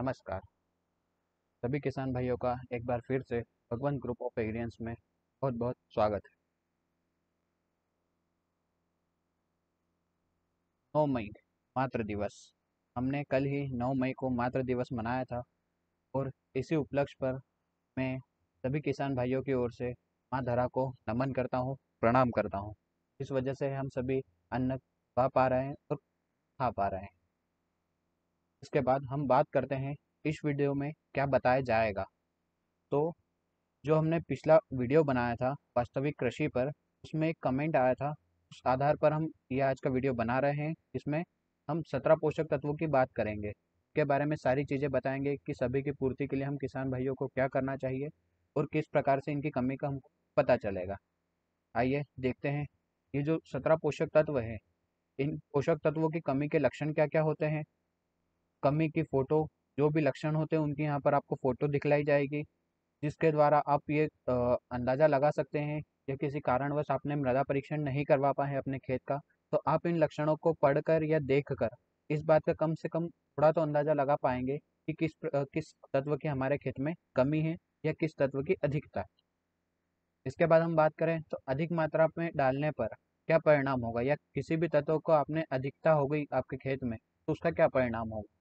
नमस्कार। सभी किसान भाइयों का एक बार फिर से भगवान ग्रुप ऑफ एग्रियंस में बहुत बहुत स्वागत है। 9 मई मातृ दिवस। हमने कल ही 9 मई को मातृ दिवस मनाया था और इसी उपलक्ष्य पर मैं सभी किसान भाइयों की ओर से माँ धरा को नमन करता हूँ, प्रणाम करता हूँ। इस वजह से हम सभी अन्न पा पा रहे हैं और खा पा रहे हैं। इसके बाद हम बात करते हैं इस वीडियो में क्या बताया जाएगा। तो जो हमने पिछला वीडियो बनाया था वास्तविक कृषि पर, उसमें एक कमेंट आया था। उस आधार पर हम ये आज का वीडियो बना रहे हैं। इसमें हम 17 पोषक तत्वों की बात करेंगे, के बारे में सारी चीज़ें बताएंगे कि सभी की पूर्ति के लिए हम किसान भाइयों को क्या करना चाहिए और किस प्रकार से इनकी कमी का हमको पता चलेगा। आइए देखते हैं ये जो 17 पोषक तत्व है, इन पोषक तत्वों की कमी के लक्षण क्या क्या होते हैं। कमी की फोटो, जो भी लक्षण होते हैं उनकी यहाँ पर आपको फोटो दिखलाई जाएगी, जिसके द्वारा आप ये अंदाज़ा लगा सकते हैं या किसी कारणवश आपने मृदा परीक्षण नहीं करवा पाए अपने खेत का, तो आप इन लक्षणों को पढ़कर या देखकर इस बात का कम से कम थोड़ा तो अंदाज़ा लगा पाएंगे कि किस तत्व की हमारे खेत में कमी है या किस तत्व की अधिकता है। इसके बाद हम बात करें तो अधिक मात्रा में डालने पर क्या परिणाम होगा, या किसी भी तत्व को आपने अधिकता हो गई आपके खेत में तो उसका क्या परिणाम होगा।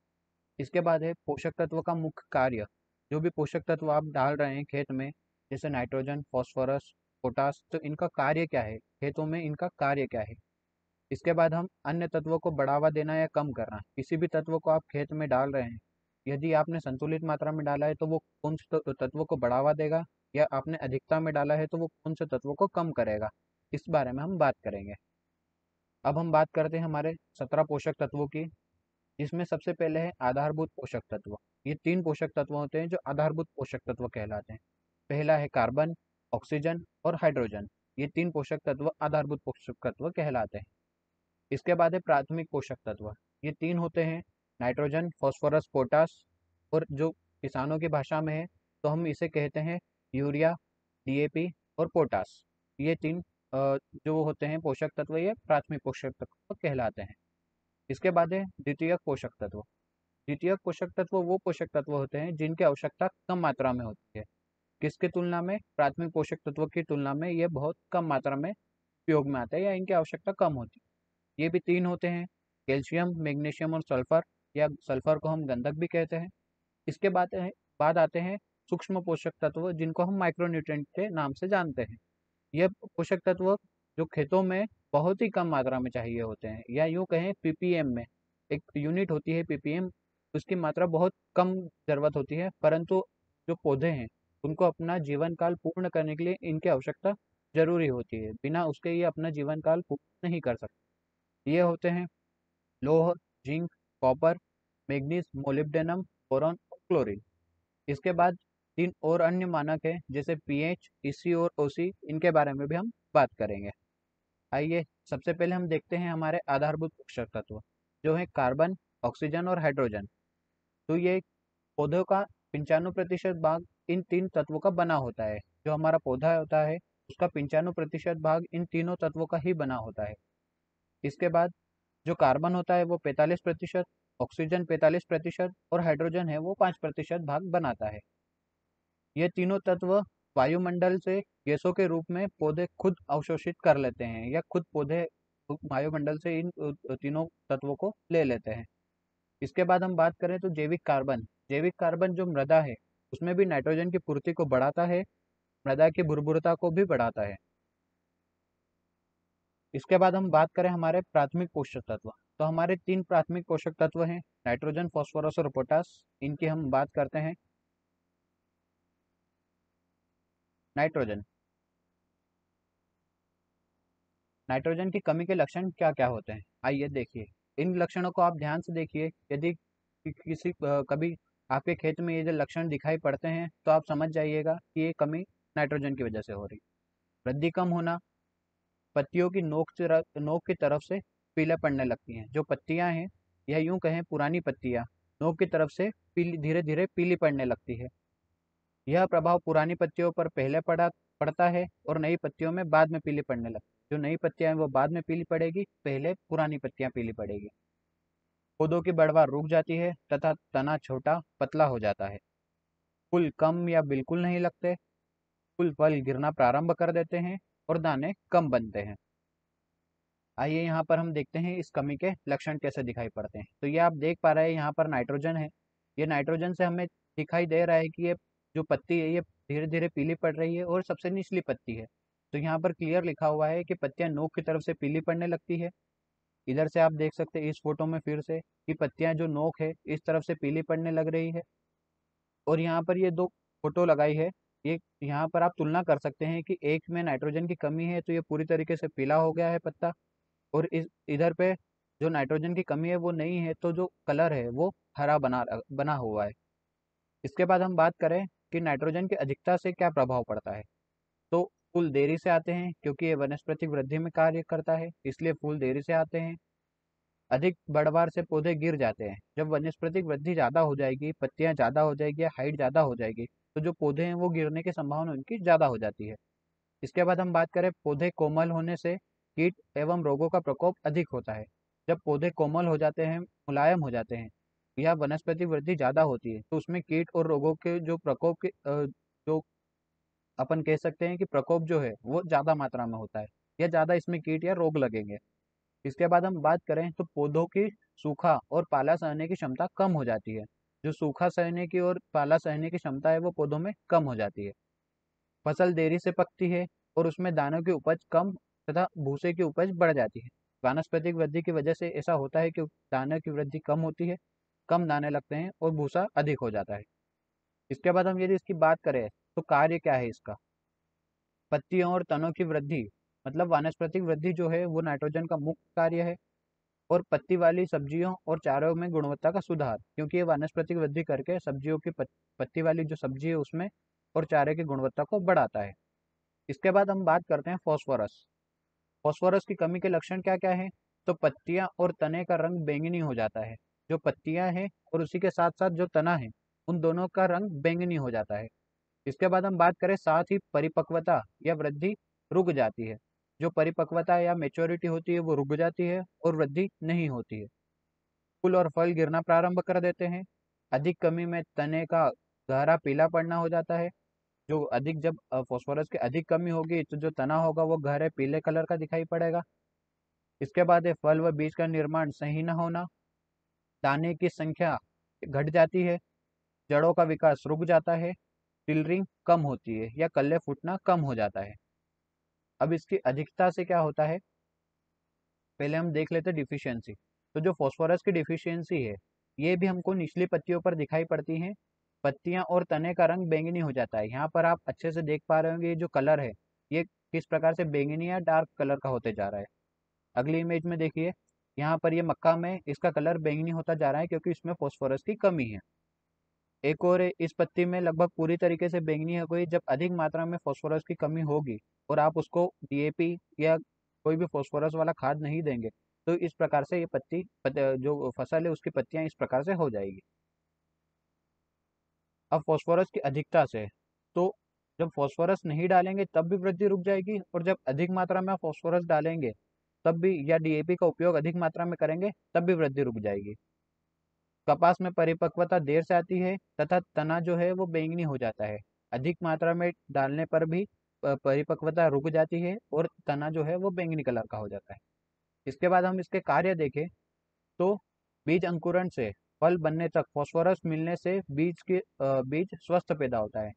इसके बाद है पोषक तत्व का मुख्य कार्य। जो भी पोषक तत्व आप डाल रहे हैं खेत में, जैसे नाइट्रोजन, फॉस्फोरस, पोटास, तो इनका कार्य क्या है, खेतों में इनका कार्य क्या है। इसके बाद हम अन्य तत्वों को बढ़ावा देना या कम करना। किसी भी तत्व को आप खेत में डाल रहे हैं, यदि आपने संतुलित मात्रा में डाला है तो वो कौन से तत्वों को बढ़ावा देगा, या आपने अधिकता में डाला है तो वो कौन से तत्वों को कम करेगा। इस बारे में हम बात करेंगे। अब हम बात करते हैं हमारे 17 पोषक तत्वों की, जिसमें सबसे पहले है आधारभूत पोषक तत्व। ये 3 पोषक तत्व होते हैं जो आधारभूत पोषक तत्व कहलाते हैं। पहला है कार्बन, ऑक्सीजन और हाइड्रोजन। ये 3 पोषक तत्व आधारभूत पोषक तत्व कहलाते हैं। इसके बाद है प्राथमिक पोषक तत्व। ये 3 होते हैं, नाइट्रोजन, फॉस्फोरस, पोटास, और जो किसानों की भाषा में है तो हम इसे कहते हैं यूरिया, डीएपी और पोटास। ये 3 जो होते हैं पोषक तत्व, ये प्राथमिक पोषक तत्व कहलाते हैं। इसके बाद है द्वितीयक पोषक तत्व। द्वितीयक पोषक तत्व वो पोषक तत्व होते हैं जिनकी आवश्यकता कम मात्रा में होती है। किसकी तुलना में? प्राथमिक पोषक तत्व की तुलना में ये बहुत कम मात्रा में उपयोग में आते हैं या इनकी आवश्यकता कम होती है। ये भी 3 होते हैं, कैल्शियम, मैग्नीशियम और सल्फर, या सल्फर को हम गंधक भी कहते हैं। इसके बाद आते हैं सूक्ष्म पोषक तत्व, जिनको हम माइक्रोन्यूट्रिएंट के नाम से जानते हैं। ये पोषक तत्व जो खेतों में बहुत ही कम मात्रा में चाहिए होते हैं, या यूँ कहें पीपीएम में, एक यूनिट होती है पीपीएम, उसकी मात्रा बहुत कम ज़रूरत होती है, परंतु जो पौधे हैं उनको अपना जीवन काल पूर्ण करने के लिए इनकी आवश्यकता जरूरी होती है। बिना उसके ये अपना जीवन काल पूर्ण नहीं कर सकते। ये होते हैं लोह, zinc, copper, manganese, molybdenum, boron और क्लोरीन। इसके बाद 3 और अन्य मानक हैं, जैसे पीएच, ईसी और ओसी। इनके बारे में भी हम बात करेंगे। आइए सबसे पहले हम देखते हैं हमारे आधारभूत पोषक तत्व, जो है कार्बन, ऑक्सीजन और हाइड्रोजन। तो ये पौधों का 95% भाग इन 3 तत्वों का बना होता है। जो हमारा पौधा होता है उसका 95% भाग इन तीनों तत्वों का ही बना होता है। इसके बाद जो कार्बन होता है वो 45%, ऑक्सीजन 45% और हाइड्रोजन है वो 5% भाग बनाता है। ये तीनों तत्व वायुमंडल से गैसों के रूप में पौधे खुद अवशोषित कर लेते हैं, या खुद पौधे वायुमंडल से इन तीनों तत्वों को ले लेते हैं। इसके बाद हम बात करें तो जैविक कार्बन। जैविक कार्बन जो मृदा है उसमें भी नाइट्रोजन की पूर्ति को बढ़ाता है, मृदा की भुरभुरता को भी बढ़ाता है। इसके बाद हम बात करें हमारे प्राथमिक पोषक तत्व, तो हमारे 3 प्राथमिक पोषक तत्व हैं, नाइट्रोजन, फॉस्फोरस और पोटास। इनकी हम बात करते हैं। नाइट्रोजन। नाइट्रोजन की कमी के लक्षण क्या क्या होते हैं, आइए देखिए। इन लक्षणों को आप ध्यान से देखिए। यदि कभी आपके खेत में ये जो लक्षण दिखाई पड़ते हैं तो आप समझ जाइएगा कि ये कमी नाइट्रोजन की वजह से हो रही। वृद्धि कम होना, पत्तियों की नोक की तरफ से पीले पड़ने लगती हैं। जो पत्तियां हैं, या यूं कहें पुरानी पत्तियां नोक की तरफ से पीली, धीरे धीरे पीली पड़ने लगती है। यह प्रभाव पुरानी पत्तियों पर पहले पड़ता है और नई पत्तियों में बाद में पीली पड़ने लगती है। जो नई पत्तियां हैं वो बाद में पीली पड़ेगी, पहले पुरानी पत्तियां पीली पड़ेगी। पौधों की बढ़वार रुक जाती है तथा तना छोटा पतला हो जाता है। फूल कम या बिल्कुल नहीं लगते। फूल फल गिरना प्रारंभ कर देते हैं और दाने कम बनते हैं। आइए यहाँ पर हम देखते हैं इस कमी के लक्षण कैसे दिखाई पड़ते हैं। तो ये आप देख पा रहे हैं यहाँ पर नाइट्रोजन है। ये नाइट्रोजन से हमें दिखाई दे रहा है कि ये जो पत्ती है ये धीरे धीरे पीली पड़ रही है और सबसे निचली पत्ती है। तो यहाँ पर क्लियर लिखा हुआ है कि पत्तियां नोक की तरफ से पीली पड़ने लगती है। इधर से आप देख सकते हैं इस फोटो में फिर से कि पत्तियां जो नोक है इस तरफ से पीली पड़ने लग रही है। और यहाँ पर ये दो फोटो लगाई है। ये यहाँ पर आप तुलना कर सकते हैं कि एक में नाइट्रोजन की कमी है तो ये पूरी तरीके से पीला हो गया है पत्ता, और इस इधर पे जो नाइट्रोजन की कमी है वो नहीं है तो जो कलर है वो हरा बना बना हुआ है। इसके बाद हम बात करें कि नाइट्रोजन की अधिकता से क्या प्रभाव पड़ता है। तो फूल देरी से आते हैं क्योंकि ये वनस्पतिक वृद्धि में कार्य करता है, इसलिए फूल देरी से आते हैं। अधिक बढ़वार से पौधे गिर जाते हैं। जब वनस्पतिक वृद्धि ज़्यादा हो जाएगी, पत्तियां ज़्यादा हो जाएगी या हाइट ज़्यादा हो जाएगी, तो जो पौधे हैं वो गिरने की संभावना उनकी ज़्यादा हो जाती है। इसके बाद हम बात करें पौधे कोमल होने से कीट एवं रोगों का प्रकोप अधिक होता है। जब पौधे कोमल हो जाते हैं, मुलायम हो जाते हैं या वनस्पति वृद्धि ज़्यादा होती है तो उसमें कीट और रोगों के जो प्रकोप के जो अपन कह सकते हैं कि प्रकोप जो है वो ज़्यादा मात्रा में होता है या ज़्यादा इसमें कीट या रोग लगेंगे। इसके बाद हम बात करें तो पौधों की सूखा और पाला सहने की क्षमता कम हो जाती है। जो सूखा सहने की और पाला सहने की क्षमता है वो पौधों में कम हो जाती है। फसल देरी से पकती है और उसमें दानों की उपज कम तथा भूसे की उपज बढ़ जाती है। वानस्पतिक वृद्धि की वजह से ऐसा होता है कि दाने की वृद्धि कम होती है, कम दाने लगते हैं और भूसा अधिक हो जाता है। इसके बाद हम यदि इसकी बात करें तो कार्य क्या है इसका। पत्तियों और तनों की वृद्धि, मतलब वानस्पतिक वृद्धि जो है वो नाइट्रोजन का मुख्य कार्य है। और पत्ती वाली सब्जियों और चारों में गुणवत्ता का सुधार, क्योंकि ये वानस्पतिक वृद्धि करके सब्जियों की पत्ती वाली जो सब्जी है उसमें और चारे की गुणवत्ता को बढ़ाता है। इसके बाद हम बात करते हैं फॉस्फोरस। फॉस्फोरस की कमी के लक्षण क्या क्या है। तो पत्तियां और तने का रंग बैंगनी हो जाता है। जो पत्तियां हैं और उसी के साथ साथ जो तना है उन दोनों का रंग बैंगनी हो जाता है। इसके बाद हम बात करें साथ ही परिपक्वता या वृद्धि रुक जाती है। जो परिपक्वता या मेच्योरिटी होती है वो रुक जाती है और वृद्धि नहीं होती है। फूल और फल गिरना प्रारंभ कर देते हैं। अधिक कमी में तने का गहरा पीला पड़ना हो जाता है। जो अधिक जब फास्फोरस की अधिक कमी होगी तो जो तना होगा वो गहरे पीले कलर का दिखाई पड़ेगा। इसके बाद है फल व बीज का निर्माण सही न होना। दाने की संख्या घट जाती है। जड़ों का विकास रुक जाता है। टिलरिंग कम होती है या कल्ले फूटना कम हो जाता है। अब इसकी अधिकता से क्या होता है, पहले हम देख लेते हैं डिफिशियंसी। तो जो फास्फोरस की डिफिशियंसी है ये भी हमको निचली पत्तियों पर दिखाई पड़ती हैं। पत्तियां और तने का रंग बैंगनी हो जाता है। यहाँ पर आप अच्छे से देख पा रहे होंगे ये जो कलर है ये किस प्रकार से बैंगनी या डार्क कलर का होते जा रहा है। अगली इमेज में देखिए, यहाँ पर ये मक्का में इसका कलर बैंगनी होता जा रहा है क्योंकि इसमें फास्फोरस की कमी है। एक और इस पत्ती में लगभग पूरी तरीके से बैंगनी हो गई जब अधिक मात्रा में फास्फोरस की कमी होगी और आप उसको डीएपी या कोई भी फास्फोरस वाला खाद नहीं देंगे तो इस प्रकार से ये जो फसल है उसकी पत्तियां इस प्रकार से हो जाएगी। अब फास्फोरस की अधिकता से, तो जब फास्फोरस नहीं डालेंगे तब भी वृद्धि रुक जाएगी और जब अधिक मात्रा में आप फास्फोरस डालेंगे तब भी या डीएपी का उपयोग अधिक मात्रा में करेंगे तब भी वृद्धि रुक जाएगी। कपास में परिपक्वता देर से आती है तथा तना जो है वो बैंगनी हो जाता है। अधिक मात्रा में डालने पर भी परिपक्वता रुक जाती है और तना जो है वो बैंगनी कलर का हो जाता है। इसके बाद हम इसके कार्य देखें तो बीज अंकुरण से फल बनने तक फास्फोरस मिलने से बीज स्वस्थ पैदा होता है।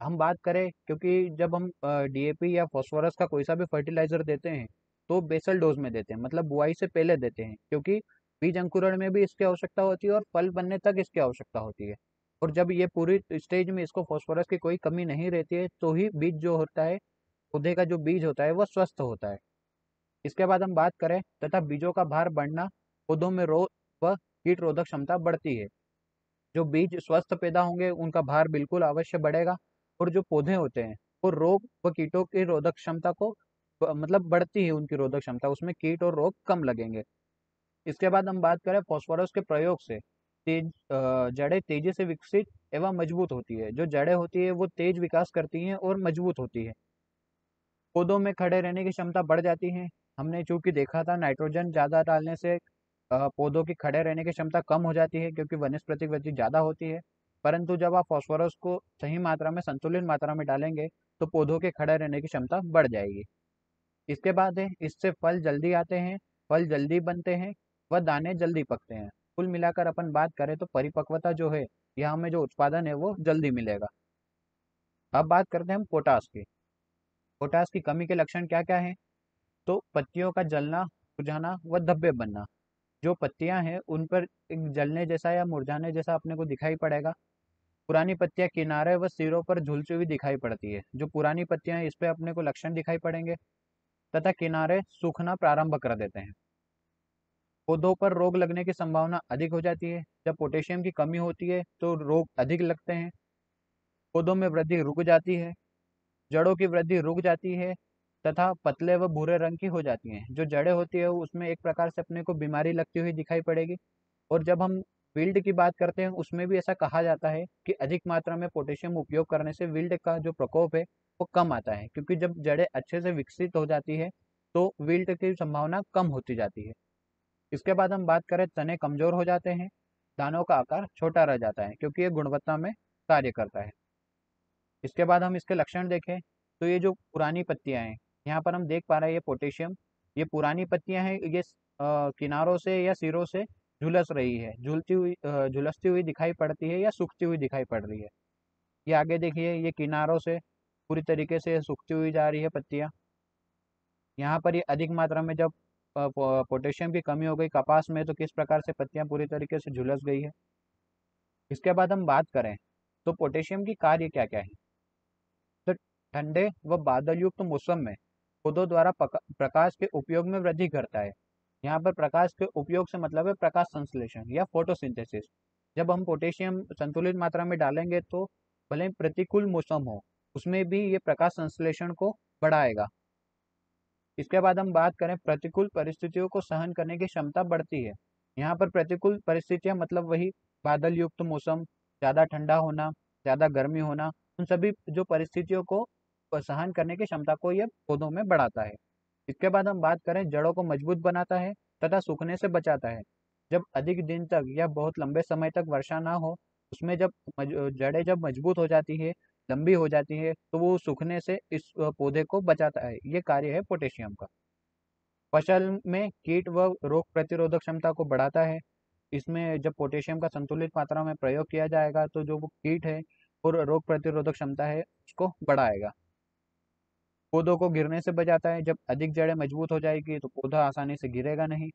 हम बात करें क्योंकि जब हम डीएपी या फास्फोरस का कोई सा भी फर्टिलाइजर देते हैं तो बेसल डोज में देते हैं, मतलब बुआई से पहले देते हैं, क्योंकि बीज अंकुरण में भी इसकी आवश्यकता होती है और फल बनने तक इसकी आवश्यकता होती है। और जब ये पूरी स्टेज में इसको फास्फोरस की कोई कमी नहीं रहती है तो ही बीज जो होता है, पौधे का जो बीज होता है वो स्वस्थ होता है। इसके बाद हम बात करें तथा बीजों का भार बढ़ना, पौधों में रोग व कीट रोधक क्षमता बढ़ती है। जो बीज स्वस्थ पैदा होंगे उनका भार बिल्कुल अवश्य बढ़ेगा और जो पौधे होते हैं वो रोग व कीटों की रोधक क्षमता को मतलब बढ़ती है उनकी रोधक क्षमता, उसमें कीट और रोग कम लगेंगे। इसके बाद हम बात करें फास्फोरस के प्रयोग से जड़ें तेजी से विकसित एवं मजबूत होती है। जो जड़ें होती है वो तेज विकास करती हैं और मजबूत होती है। पौधों में खड़े रहने की क्षमता बढ़ जाती है। हमने चूंकि देखा था नाइट्रोजन ज़्यादा डालने से पौधों की खड़े रहने की क्षमता कम हो जाती है क्योंकि वनस्पति वृद्धि ज़्यादा होती है। परंतु जब आप फॉस्फोरस को सही मात्रा में, संतुलित मात्रा में डालेंगे तो पौधों के खड़े रहने की क्षमता बढ़ जाएगी। इसके बाद है, इससे फल जल्दी आते हैं, फल जल्दी बनते हैं, व दाने जल्दी पकते हैं। कुल मिलाकर अपन बात करें तो परिपक्वता जो है, यह हमें जो उत्पादन है वो जल्दी मिलेगा। अब बात करते हैं हम पोटास की। पोटास की कमी के लक्षण क्या क्या हैं? तो पत्तियों का जलना, मुरझाना व धब्बे बनना। जो पत्तियां हैं उन पर एक जलने जैसा या मुरझाने जैसा अपने को दिखाई पड़ेगा। पुरानी पत्तियां किनारे व सिरों पर झुलसी हुई दिखाई पड़ती है। जो पुरानी पत्तियां हैं, इस पे अपने को लक्षण दिखाई पड़ेंगे। तथा किनारे सूखना प्रारंभ कर देते हैं। पौधों पर रोग लगने की संभावना अधिक हो जाती है। जब पोटेशियम की कमी होती है तो रोग अधिक लगते हैं। पौधों में वृद्धि रुक जाती है, जड़ों की वृद्धि रुक जाती है, तथा पतले व भूरे रंग की हो जाती हैं। जो जड़ें होती है उसमें एक प्रकार से अपने को बीमारी लगती हुई दिखाई पड़ेगी। और जब हम विल्ट की बात करते हैं, उसमें भी ऐसा कहा जाता है कि अधिक मात्रा में पोटेशियम उपयोग करने से विल्ट का जो प्रकोप है वो कम आता है, क्योंकि जब जड़ें अच्छे से विकसित हो जाती है तो विल्ट की संभावना कम होती जाती है। इसके बाद हम बात करें, तने कमजोर हो जाते हैं, दानों का आकार छोटा रह जाता है, क्योंकि ये गुणवत्ता में कार्य करता है। इसके बाद हम इसके लक्षण देखें तो ये जो पुरानी पत्तियां हैं, यहाँ पर हम देख पा रहे हैं ये पोटेशियम, ये पुरानी पत्तियां हैं, ये किनारों से या सिरों से झुलस रही है, झुलसती हुई दिखाई पड़ती है या सूखती हुई दिखाई पड़ रही है। ये आगे देखिए, ये किनारों से पूरी तरीके से सूखती हुई जा रही है पत्तियां। यहाँ पर ये अधिक मात्रा में जब पोटेशियम की कमी हो गई कपास में, तो किस प्रकार से पत्तियां पूरी तरीके से झुलस गई है। इसके बाद हम बात करें तो पोटेशियम की कार्य क्या क्या है। तो ठंडे व बादल युक्त मौसम में पौधों द्वारा प्रकाश के उपयोग में वृद्धि करता है। यहाँ पर प्रकाश के उपयोग से मतलब है प्रकाश संश्लेषण या फोटोसिंथेसिस। जब हम पोटेशियम संतुलित मात्रा में डालेंगे तो भले ही प्रतिकूल मौसम हो, उसमें भी ये प्रकाश संश्लेषण को बढ़ाएगा। इसके बाद हम बात करें, प्रतिकूल परिस्थितियों को सहन करने की क्षमता बढ़ती है। यहाँ पर प्रतिकूल परिस्थितियां मतलब वही बादल युक्त मौसम, ज़्यादा ठंडा होना, ज़्यादा गर्मी होना, उन सभी जो परिस्थितियों को सहन करने की क्षमता को यह पौधों में बढ़ाता है। इसके बाद हम बात करें, जड़ों को मजबूत बनाता है तथा सूखने से बचाता है। जब अधिक दिन तक या बहुत लंबे समय तक वर्षा ना हो, उसमें जब जड़ें जब मजबूत हो जाती है, लंबी हो जाती है, तो वो सूखने से इस पौधे को बचाता है। ये कार्य है पोटेशियम का। फसल में कीट व रोग प्रतिरोधक क्षमता को बढ़ाता है। इसमें जब पोटेशियम का संतुलित मात्रा में प्रयोग किया जाएगा तो जो वो कीट है और रोग प्रतिरोधक क्षमता है उसको बढ़ाएगा। पौधों को गिरने से बचाता है। जब अधिक जड़ें मजबूत हो जाएगी तो पौधा आसानी से गिरेगा नहीं।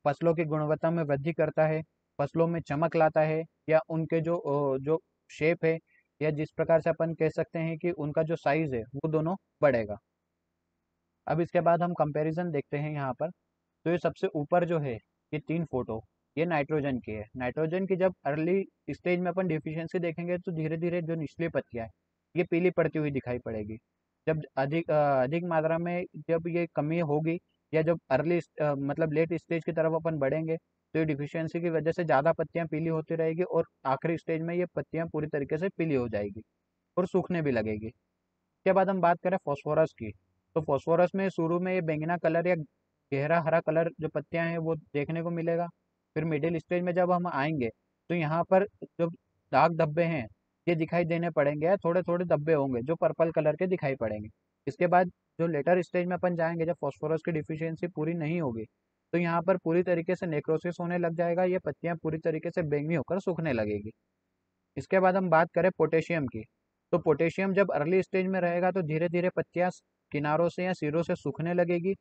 फसलों की गुणवत्ता में वृद्धि करता है, फसलों में चमक लाता है, या उनके जो शेप है, या जिस प्रकार से अपन कह सकते हैं कि उनका जो साइज है वो दोनों बढ़ेगा। अब इसके बाद हम कंपैरिजन देखते हैं यहाँ पर। तो ये सबसे ऊपर जो है, ये 3 फोटो, ये नाइट्रोजन की है। नाइट्रोजन की जब अर्ली स्टेज में अपन डिफिशियंसी देखेंगे तो धीरे धीरे जो निचली पत्तियां है ये पीली पड़ती हुई दिखाई पड़ेगी। जब अधिक मात्रा में जब ये कमी होगी, या जब अर्ली मतलब लेट स्टेज की तरफ अपन बढ़ेंगे, तो ये डिफिशियंसी की वजह से ज़्यादा पत्तियां पीली होती रहेगी और आखिरी स्टेज में ये पत्तियां पूरी तरीके से पीली हो जाएगी और सूखने भी लगेगी। उसके बाद हम बात करें फॉस्फोरस की। तो फॉस्फोरस में शुरू में ये बैंगना कलर या गहरा हरा कलर जो पत्तियां हैं वो देखने को मिलेगा। फिर मिडिल स्टेज में जब हम आएंगे तो यहाँ पर जो दाग धब्बे हैं ये दिखाई देने पड़ेंगे, या थोड़े थोड़े धब्बे होंगे जो पर्पल कलर के दिखाई पड़ेंगे। इसके बाद जो लेटर स्टेज में अपन जाएंगे, जब फॉस्फोरस की डिफिशियंसी पूरी नहीं होगी, तो यहाँ पर पूरी तरीके से नेक्रोसिस होने लग जाएगा, ये पत्तियां पूरी तरीके से बैंगनी होकर सूखने लगेगी। इसके बाद हम बात करें पोटेशियम की। तो पोटेशियम जब अर्ली स्टेज में रहेगा तो धीरे धीरे पत्तियां किनारों से या सिरों से सूखने लगेगी।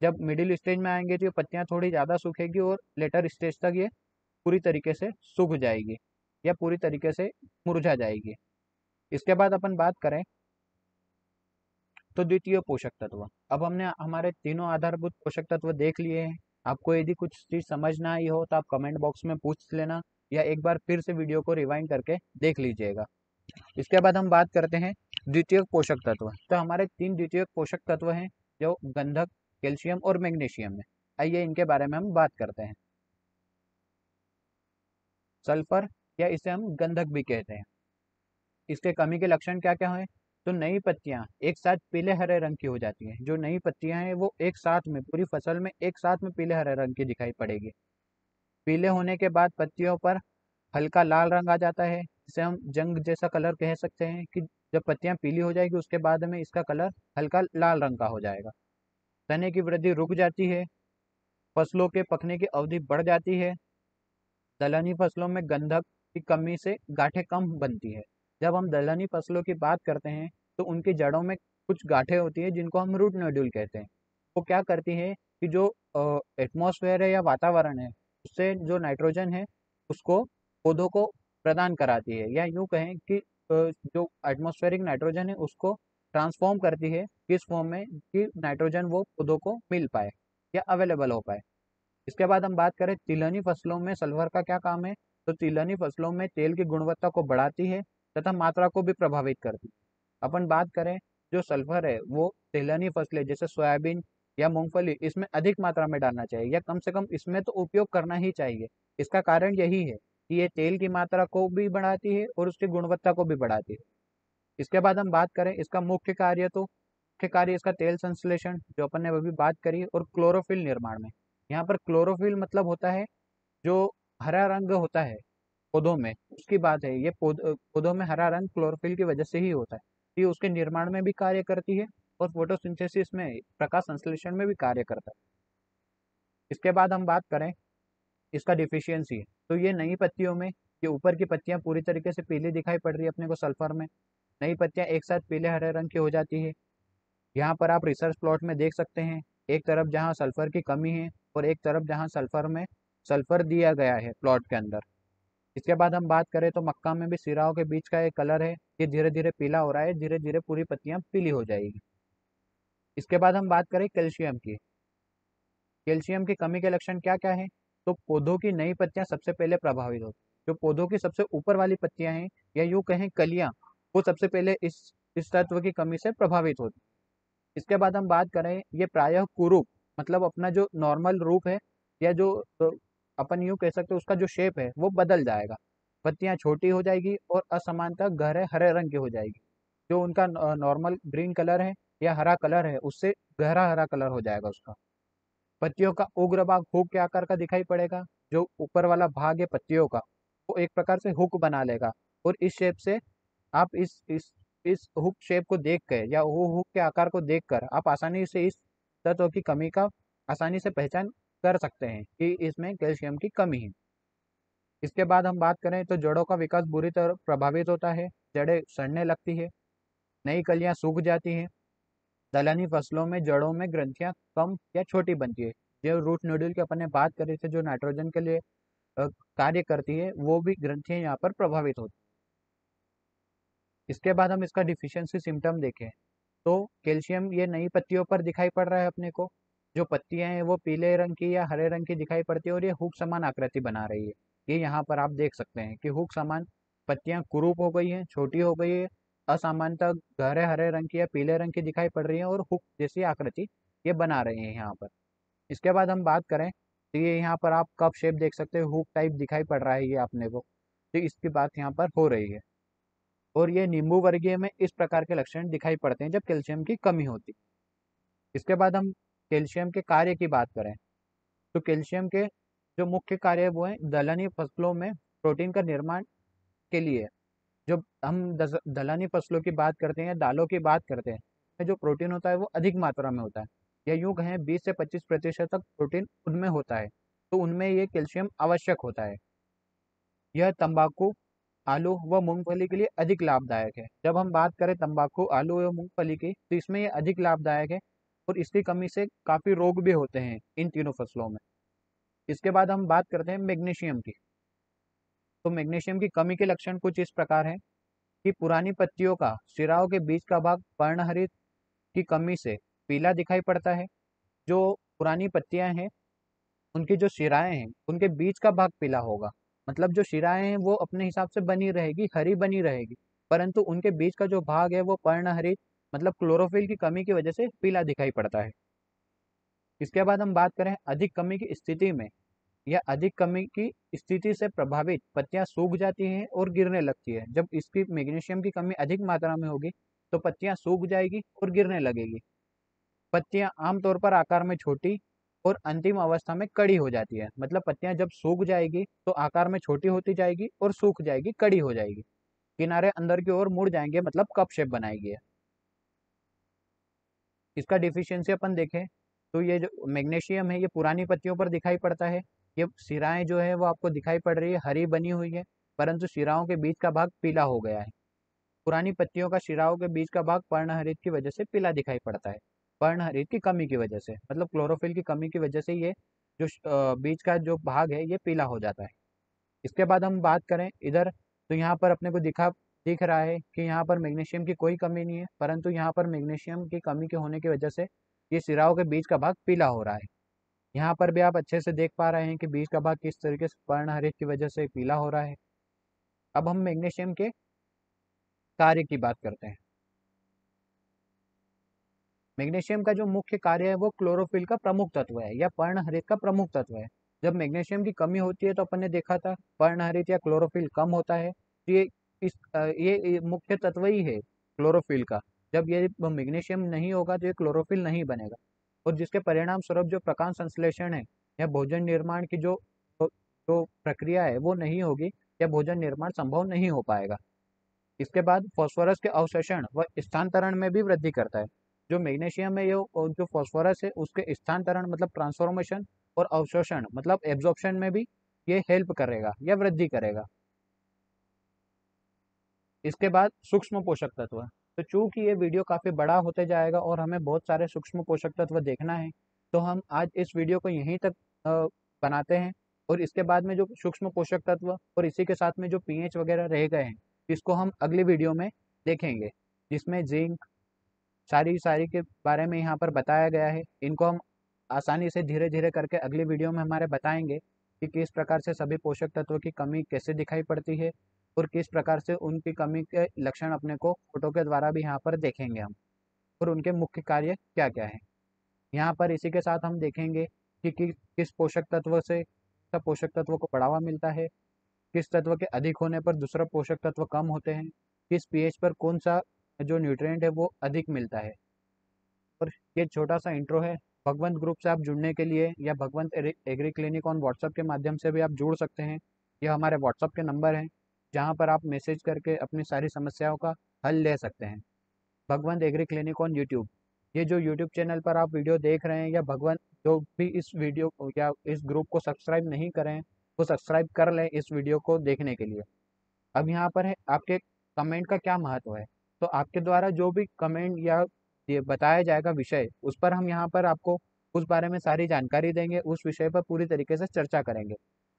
जब मिडिल स्टेज में आएंगे तो ये पत्तियां थोड़ी ज़्यादा सूखेगी, और लेटर स्टेज तक ये पूरी तरीके से सूख जाएगी या पूरी तरीके से मुरझा जाएगी। इसके बाद अपन बात करें तो द्वितीय पोषक तत्व। अब हमने हमारे तीनों आधारभूत पोषक तत्व देख लिए हैं। आपको यदि कुछ चीज़ समझ ना आई हो तो आप कमेंट बॉक्स में पूछ लेना, या एक बार फिर से वीडियो को रिवाइंड करके देख लीजिएगा। इसके बाद हम बात करते हैं द्वितीयक पोषक तत्व। तो हमारे 3 द्वितीयक पोषक तत्व हैं, जो गंधक, कैल्शियम और मैग्नीशियम है। आइए इनके बारे में हम बात करते हैं। सल्फर, या इसे हम गंधक भी कहते हैं, इसके कमी के लक्षण क्या क्या हैं? तो नई पत्तियां एक साथ पीले हरे रंग की हो जाती हैं। जो नई पत्तियां हैं वो एक साथ में पूरी फसल में एक साथ में पीले हरे रंग की दिखाई पड़ेगी। पीले होने के बाद पत्तियों पर हल्का लाल रंग आ जाता है, जिसे हम जंग जैसा कलर कह सकते हैं कि जब पत्तियां पीली हो जाएगी उसके बाद में इसका कलर हल्का लाल रंग का हो जाएगा। तने की वृद्धि रुक जाती है, फसलों के पकने की अवधि बढ़ जाती है। दलहनी फसलों में गंधक की कमी से गांठें कम बनती है। जब हम दलहनी फसलों की बात करते हैं तो उनकी जड़ों में कुछ गांठें होती है जिनको हम रूट नोड्यूल कहते हैं। वो क्या करती है कि जो एटमॉस्फेयर है या वातावरण है उससे जो नाइट्रोजन है उसको पौधों को प्रदान कराती है, या यूं कहें कि जो एटमॉस्फेरिक नाइट्रोजन है उसको ट्रांसफॉर्म करती है किस फॉर्म में कि नाइट्रोजन वो पौधों को मिल पाए या अवेलेबल हो पाए। इसके बाद हम बात करें तिलहनी फसलों में सल्फर का क्या काम है, तो तिलहनी फसलों में तेल की गुणवत्ता को बढ़ाती है तथा मात्रा को भी प्रभावित करती है। अपन बात करें जो सल्फर है वो तिलहनी फसलें जैसे सोयाबीन या मूंगफली इसमें अधिक मात्रा में डालना चाहिए, या कम से कम इसमें तो उपयोग करना ही चाहिए। इसका कारण यही है कि ये तेल की मात्रा को भी बढ़ाती है और उसकी गुणवत्ता को भी बढ़ाती है। इसके बाद हम बात करें इसका मुख्य कार्य, तो मुख्य कार्य इसका तेल संश्लेषण जो अपन ने अभी बात करी, और क्लोरोफिल निर्माण में। यहाँ पर क्लोरोफिल मतलब होता है जो हरा रंग होता है पौधों में, उसकी बात है। ये पौधों में हरा रंग क्लोरोफिल की वजह से ही होता है। ये उसके निर्माण में भी कार्य करती है और फोटोसिंथेसिस में प्रकाश संश्लेषण में भी कार्य करता है। इसके बाद हम बात करें इसका डिफिशियंसी, तो ये नई पत्तियों में ये ऊपर की पत्तियां पूरी तरीके से पीली दिखाई पड़ रही है अपने को सल्फर में। नई पत्तियां एक साथ पीले हरे रंग की हो जाती है। यहाँ पर आप रिसर्च प्लॉट में देख सकते हैं, एक तरफ जहाँ सल्फर की कमी है और एक तरफ जहाँ सल्फर में सल्फर दिया गया है प्लॉट के अंदर। इसके बाद हम बात करें तो मक्का में भी सिराओं के बीच का एक कलर है, ये धीरे धीरे पीला हो रहा है, धीरे धीरे पूरी पत्तियां पीली हो जाएगी। इसके बाद हम बात करें कैल्शियम की। कैल्शियम की कमी के लक्षण क्या क्या है, तो पौधों की नई पत्तियां सबसे पहले प्रभावित होती, जो पौधों की सबसे ऊपर वाली पत्तियां हैं या यूं कहें कलियां, वो सबसे पहले इस तत्व की कमी से प्रभावित होती। इसके बाद हम बात करें ये प्रायः कुरूप मतलब अपना जो नॉर्मल रूप है या जो अपन यूं कह सकते हैं उसका जो शेप है वो बदल जाएगा। पत्तियां छोटी हो जाएगी और असमानता गहरे हरे रंग की हो जाएगी। जो उनका नॉर्मल ग्रीन कलर है या हरा कलर है उससे गहरा हरा कलर हो जाएगा उसका। पत्तियों का उग्र भाग हुक के आकार का दिखाई पड़ेगा। जो ऊपर वाला भाग है पत्तियों का वो एक प्रकार से हुक बना लेगा, और इस शेप से आप इस हुक शेप को देख कर या वो हुक के आकार को देखकर आप आसानी से इस तत्व की कमी का आसानी से पहचान कर सकते हैं कि इसमें कैल्शियम की कमी है। इसके बाद हम बात करें तो जड़ों का विकास बुरी तरह प्रभावित होता है, जड़ें सड़ने लगती है, नई कलियां सूख जाती हैं। दलहनी फसलों में जड़ों में ग्रंथियां कम या छोटी बनती है। जो रूट नोड्यूल की अपन ने बात करी थी जो नाइट्रोजन के लिए कार्य करती है, वो भी ग्रंथियां यहाँ पर प्रभावित होती है। इसके बाद हम इसका डिफिशियंसी सिम्टम देखें तो कैल्शियम ये नई पत्तियों पर दिखाई पड़ रहा है अपने को। जो पत्तियां हैं वो पीले रंग की या हरे रंग की दिखाई पड़ती है और ये हुक समान आकृति बना रही है। ये यहाँ पर आप देख सकते हैं कि हुक समान पत्तियां कुरूप हो गई हैं, छोटी हो गई है, असामान्यता गहरे हरे रंग की या पीले रंग की दिखाई पड़ रही है और हुक जैसी आकृति ये बना रहे हैं यहाँ पर। इसके बाद हम बात करें तो ये यहाँ पर आप कप शेप देख सकते हो, हुक टाइप दिखाई पड़ रहा है ये अपने को, तो इसकी बात यहाँ पर हो रही है। और ये नींबू वर्गीय में इस प्रकार के लक्षण दिखाई पड़ते हैं जब कैल्शियम की कमी होती। इसके बाद हम कैल्शियम के कार्य की बात करें तो कैल्शियम के जो मुख्य कार्य है वो है दलहनी फसलों में प्रोटीन का निर्माण के लिए। जब हम दलहनी फसलों की बात करते हैं या दालों की बात करते हैं तो जो प्रोटीन होता है वो अधिक मात्रा में होता है, या यूं कहें 20 से 25% तक प्रोटीन उनमें होता है, तो उनमें ये कैल्शियम आवश्यक होता है। यह तंबाकू, आलू व मूंगफली के लिए अधिक लाभदायक है। जब हम बात करें तंबाकू, आलू व मूंगफली की तो इसमें ये अधिक लाभदायक है और इसकी कमी से काफ़ी रोग भी होते हैं इन तीनों फसलों में। इसके बाद हम बात करते हैं मैग्नीशियम की। तो मैग्नीशियम की कमी के लक्षण कुछ इस प्रकार हैं कि पुरानी पत्तियों का सिराओं के बीच का भाग पर्णहरित की कमी से पीला दिखाई पड़ता है। जो पुरानी पत्तियां हैं उनकी जो शिराएं हैं उनके बीच का भाग पीला होगा, मतलब जो शिराएं हैं वो अपने हिसाब से बनी रहेगी, हरी बनी रहेगी, परंतु उनके बीच का जो भाग है वो पर्णहरित मतलब क्लोरोफिल की कमी की वजह से पीला दिखाई पड़ता है। इसके बाद हम बात करें अधिक कमी की स्थिति में या अधिक कमी की स्थिति से प्रभावित पत्तियां सूख जाती हैं और गिरने लगती है। जब इसकी मैग्नीशियम की कमी अधिक मात्रा में होगी तो पत्तियां सूख जाएगी और गिरने लगेगी। पत्तियां आमतौर पर आकार में छोटी और अंतिम अवस्था में कड़ी हो जाती है। मतलब पत्तियां जब सूख जाएगी तो आकार में छोटी होती जाएगी और सूख जाएगी, कड़ी हो जाएगी, किनारे अंदर की ओर मुड़ जाएंगे, मतलब कप शेप बनाएगी ये। इसका डिफिशियंसी अपन देखें तो ये जो मैग्नीशियम है ये पुरानी पत्तियों पर दिखाई पड़ता है। ये सिराएं जो है वो आपको दिखाई पड़ रही है, हरी बनी हुई है, परंतु सिराओं के बीच का भाग पीला हो गया है। पुरानी पत्तियों का सिराओं के बीच का भाग पर्णहरित की वजह से पीला दिखाई पड़ता है। पर्णहरित की कमी की वजह से, मतलब क्लोरोफिल की कमी की वजह से ये जो बीच का जो भाग है ये पीला हो जाता है। इसके बाद हम बात करें इधर, तो यहाँ पर अपने को दिख रहा है कि यहाँ पर मैग्नीशियम की कोई कमी नहीं है, परंतु यहाँ पर मैग्नीशियम की कमी के होने की वजह से ये सिराओं के बीच का भाग पीला हो रहा है। यहाँ पर भी आप अच्छे से देख पा रहे हैं कि बीच का भाग किस तरीके से पर्णहरित की वजह से पीला हो रहा है। अब हम मैग्नीशियम के कार्य की बात करते हैं। मैग्नीशियम का जो मुख्य कार्य है वो क्लोरोफिल का प्रमुख तत्व है या पर्णहरित का प्रमुख तत्व है। जब मैग्नीशियम की कमी होती है तो अपन ने देखा था पर्णहरित या क्लोरोफिल कम होता है, तो ये मुख्य तत्व ही है क्लोरोफिल का। जब ये मैग्नीशियम नहीं होगा तो ये क्लोरोफिल नहीं बनेगा, और जिसके परिणाम स्वरूप जो प्रकाश संश्लेषण है या भोजन निर्माण की जो प्रक्रिया है वो नहीं होगी, या भोजन निर्माण संभव नहीं हो पाएगा। इसके बाद फास्फोरस के अवशोषण व स्थानांतरण में भी वृद्धि करता है। जो मैग्नीशियम है ये जो फास्फोरस है उसके स्थानांतरण मतलब ट्रांसफॉर्मेशन, और अवशोषण मतलब एब्जॉर्प्शन में भी ये हेल्प करेगा या वृद्धि करेगा। इसके बाद सूक्ष्म पोषक तत्व। तो चूंकि ये वीडियो काफ़ी बड़ा होते जाएगा और हमें बहुत सारे सूक्ष्म पोषक तत्व देखना है, तो हम आज इस वीडियो को यहीं तक बनाते हैं। और इसके बाद में जो सूक्ष्म पोषक तत्व और इसी के साथ में जो पीएच वगैरह रह गए हैं, इसको हम अगली वीडियो में देखेंगे, जिसमें जिंक सारी सारी के बारे में यहाँ पर बताया गया है। इनको हम आसानी से धीरे धीरे करके अगली वीडियो में हमारे बताएंगे कि किस प्रकार से सभी पोषक तत्वों की कमी कैसे दिखाई पड़ती है, और किस प्रकार से उनकी कमी के लक्षण अपने को फोटो के द्वारा भी यहाँ पर देखेंगे हम, और उनके मुख्य कार्य क्या क्या है। यहाँ पर इसी के साथ हम देखेंगे कि किस पोषक तत्व से सब पोषक तत्व को बढ़ावा मिलता है, किस तत्व के अधिक होने पर दूसरा पोषक तत्व कम होते हैं, किस पीएच पर कौन सा जो न्यूट्रिएंट है वो अधिक मिलता है। और ये छोटा सा इंट्रो है। भगवंत ग्रुप से आप जुड़ने के लिए या भगवंत एग्री क्लिनिक ऑन व्हाट्सएप के माध्यम से भी आप जुड़ सकते हैं। यह हमारे व्हाट्सएप के नंबर हैं, जहाँ पर आप मैसेज करके अपनी सारी समस्याओं का हल ले सकते हैं। भगवंत एग्री क्लिनिक ऑन यूट्यूब, ये जो यूट्यूब चैनल पर आप वीडियो देख रहे हैं, या भगवंत जो भी इस वीडियो या इस ग्रुप को सब्सक्राइब नहीं करें वो सब्सक्राइब कर लें इस वीडियो को देखने के लिए। अब यहाँ पर है आपके कमेंट का क्या महत्व है। तो आपके द्वारा जो भी कमेंट या ये बताया जाएगा विषय, उस पर हम यहाँ पर आपको उस बारे में सारी जानकारी देंगे, उस विषय पर पूरी तरीके से चर्चा करेंगे।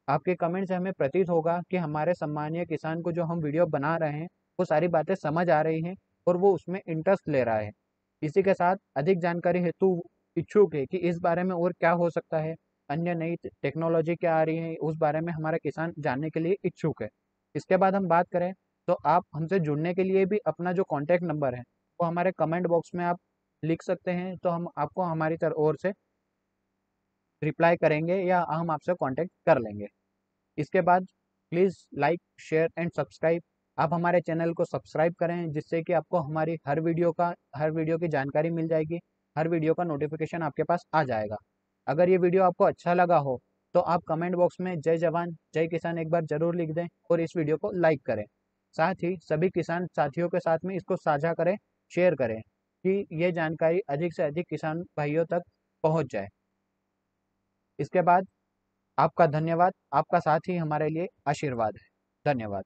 आपके कमेंट से हमें प्रतीत होगा कि हमारे सम्मानीय किसान को जो हम वीडियो बना रहे हैं वो सारी बातें समझ आ रही हैं और वो उसमें इंटरेस्ट ले रहा है। इसी के साथ अधिक जानकारी हेतु इच्छुक है कि इस बारे में और क्या हो सकता है, अन्य नई टेक्नोलॉजी क्या आ रही है, उस बारे में हमारा किसान जानने के लिए इच्छुक है। इसके बाद हम बात करें तो आप हमसे जुड़ने के लिए भी अपना जो कॉन्टैक्ट नंबर है वो हमारे कमेंट बॉक्स में आप लिख सकते हैं, तो हम आपको हमारी तरफ ओर से रिप्लाई करेंगे या हम आपसे कांटेक्ट कर लेंगे। इसके बाद please like share and subscribe. आप हमारे चैनल को सब्सक्राइब करें, जिससे कि आपको हमारी हर वीडियो की जानकारी मिल जाएगी, हर वीडियो का नोटिफिकेशन आपके पास आ जाएगा। अगर ये वीडियो आपको अच्छा लगा हो तो आप कमेंट बॉक्स में जय जवान जय किसान एक बार ज़रूर लिख दें और इस वीडियो को लाइक करें। साथ ही सभी किसान साथियों के साथ में इसको साझा करें, शेयर करें, कि ये जानकारी अधिक से अधिक किसान भाइयों तक पहुँच जाए। इसके बाद आपका धन्यवाद। आपका साथ ही हमारे लिए आशीर्वाद है। धन्यवाद।